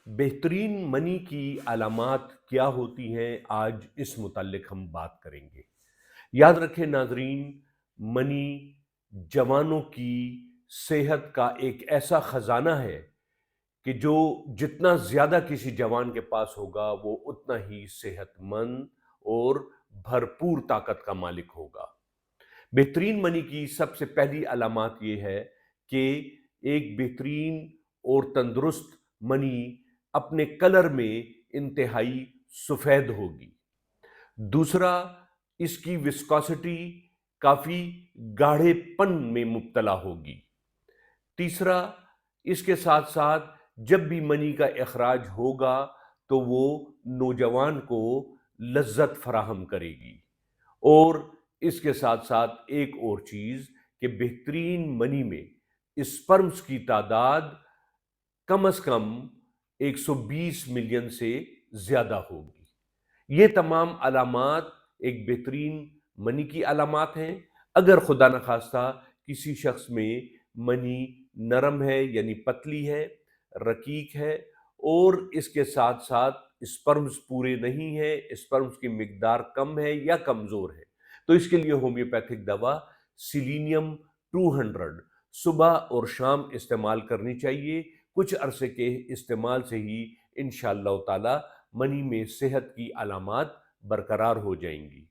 بہترین منی کی علامات کیا ہوتی ہیں، آج اس متعلق ہم بات کریں گے۔ یاد رکھیں ناظرین، منی جوانوں کی صحت کا ایک ایسا خزانہ ہے کہ جو جتنا زیادہ کسی جوان کے پاس ہوگا وہ اتنا ہی صحت مند اور بھرپور طاقت کا مالک ہوگا۔ بہترین منی کی سب سے پہلی علامات یہ ہے کہ ایک بہترین اور تندرست منی اپنے کلر میں انتہائی سفید ہوگی۔ دوسرا، اس کی وسکاسٹی کافی گاڑھے پن میں مبتلا ہوگی۔ تیسرا، اس کے ساتھ ساتھ جب بھی منی کا اخراج ہوگا تو وہ نوجوان کو لذت فراہم کرے گی۔ اور اس کے ساتھ ساتھ ایک اور چیز کہ بہترین منی میں اسپرمز کی تعداد کم از کم 120 ملین سے زیادہ ہوگی۔ یہ تمام علامات ایک بہترین منی کی علامات ہیں۔ اگر خدا نخواستہ کسی شخص میں منی نرم ہے یعنی پتلی ہے، رقیق ہے، اور اس کے ساتھ ساتھ اسپرمز پورے نہیں ہیں، اسپرمز کی مقدار کم ہے یا کمزور ہے، تو اس کے لیے ہومیوپیتھک دوا سیلینیم 200 صبح اور شام استعمال کرنی چاہیے۔ کچھ عرصے کے استعمال سے ہی انشاءاللہ تعالی منی میں صحت کی علامات برقرار ہو جائیں گی۔